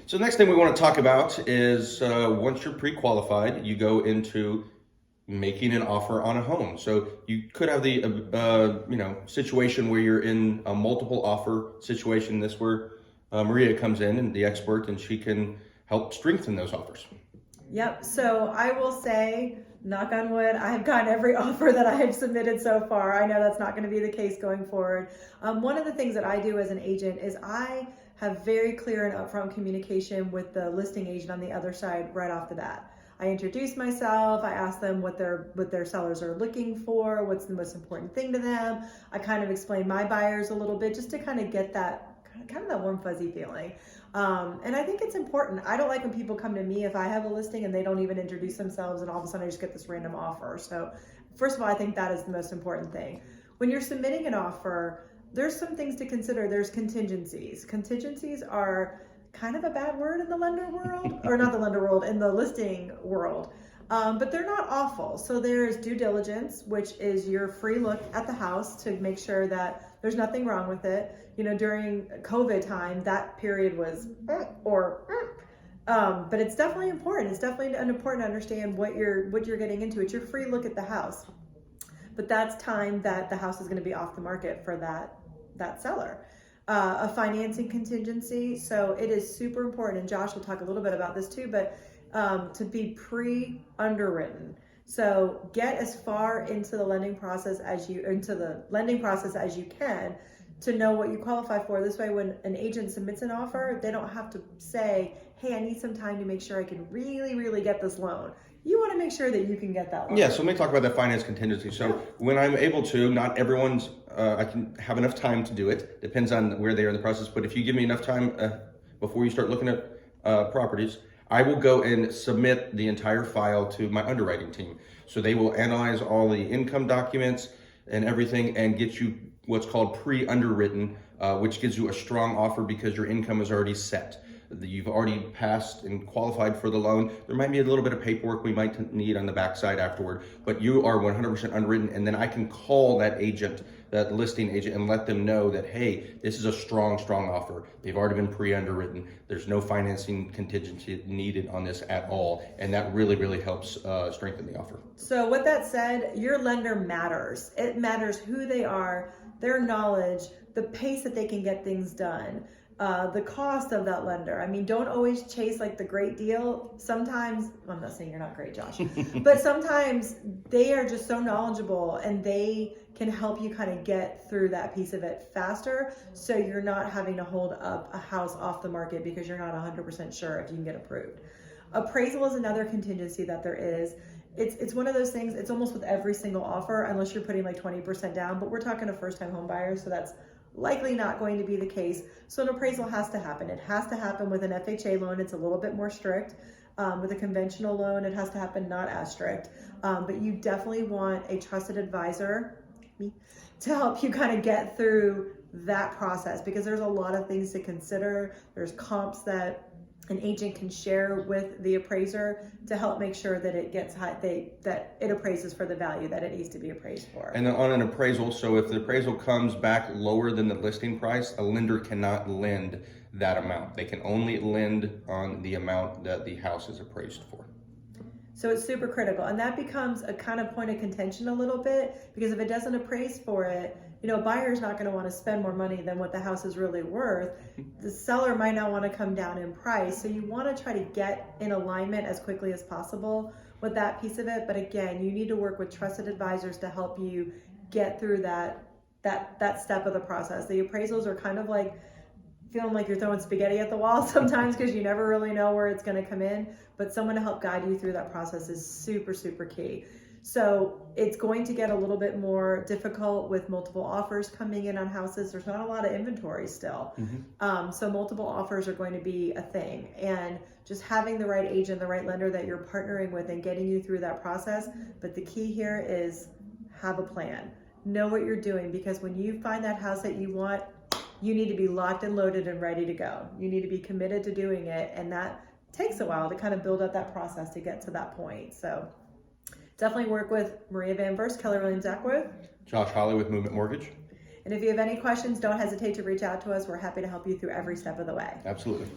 So the next thing we want to talk about is once you're pre-qualified, you go into making an offer on a home. So you could have the situation where you're in a multiple offer situation. This where Maria comes in and the expert, and she can help strengthen those offers. Yep. So I will say, knock on wood, I have gotten every offer that I have submitted so far. I know that's not going to be the case going forward. One of the things that I do as an agent is I have very clear and upfront communication with the listing agent on the other side right off the bat. I introduce myself. I ask them what their sellers are looking for, what's the most important thing to them. I kind of explain my buyers a little bit just to kind of get that kind of that warm fuzzy feeling. And I think it's important. I don't like when people come to me if I have a listing and they don't even introduce themselves and all of a sudden I just get this random offer. So first of all, I think that is the most important thing. When you're submitting an offer, there's some things to consider. There's contingencies. Contingencies are kind of a bad word in the lender world, or not the lender world, in the listing world. But they're not awful. So there's due diligence, which is your free look at the house to make sure that there's nothing wrong with it. You know, during COVID time, that period was but it's definitely important. It's definitely important to understand what you're getting into. It's your free look at the house. But that's time that the house is going to be off the market for that seller. A financing contingency. So it is super important, and Josh will talk a little bit about this too, but to be pre-underwritten. So get as far into the lending process as you can to know what you qualify for. This way, when an agent submits an offer, they don't have to say, hey, I need some time to make sure I can really, really get this loan. You want to make sure that you can get that loan. Yeah, so let me talk about that finance contingency. So when I'm able to, not everyone's, I can have enough time to do it. Depends on where they are in the process. But if you give me enough time before you start looking at properties, I will go and submit the entire file to my underwriting team. So they will analyze all the income documents and everything and get you what's called pre-underwritten, which gives you a strong offer because your income is already set. You've already passed and qualified for the loan. There might be a little bit of paperwork we might need on the backside afterward, but you are 100% underwritten, and then I can call that agent, that listing agent, and let them know that, hey, this is a strong offer. They've already been pre-underwritten. There's no financing contingency needed on this at all, and that really, really helps strengthen the offer. So with that said, your lender matters. It matters who they are, their knowledge, the pace that they can get things done. The cost of that lender. I mean, don't always chase like the great deal. Sometimes, I'm not saying you're not great, Josh, but sometimes they are just so knowledgeable and they can help you kind of get through that piece of it faster. So you're not having to hold up a house off the market because you're not 100% sure if you can get approved. Appraisal is another contingency that there is. It's one of those things, it's almost with every single offer, unless you're putting like 20% down, but we're talking a first-time home buyer, so that's likely not going to be the case. So an appraisal has to happen. It has to happen with an FHA loan. It's a little bit more strict. With a conventional loan, it has to happen not as strict. But you definitely want a trusted advisor to help you kind of get through that process, because there's a lot of things to consider. There's comps that an agent can share with the appraiser to help make sure that it gets that it appraises for the value that it needs to be appraised for. And on an appraisal, so if the appraisal comes back lower than the listing price, a lender cannot lend that amount. They can only lend on the amount that the house is appraised for. So it's super critical, and that becomes a kind of point of contention a little bit, because if it doesn't appraise for it, you know, a buyer is not going to want to spend more money than what the house is really worth. The seller might not want to come down in price. So you want to try to get in alignment as quickly as possible with that piece of it. But again, you need to work with trusted advisors to help you get through that step of the process. The appraisals are kind of like feeling like you're throwing spaghetti at the wall sometimes, because you never really know where it's going to come in. But someone to help guide you through that process is super, super key. So it's going to get a little bit more difficult with multiple offers coming in on houses. There's not a lot of inventory still. So multiple offers are going to be a thing. And just having the right agent, the right lender that you're partnering with and getting you through that process. But the key here is have a plan. Know what you're doing, because when you find that house that you want, you need to be locked and loaded and ready to go. You need to be committed to doing it. And that takes a while to kind of build up that process to get to that point. So definitely work with Maria Van Burst, Keller Williams Ackworth, Josh Holly with Movement Mortgage. And if you have any questions, don't hesitate to reach out to us. We're happy to help you through every step of the way. Absolutely.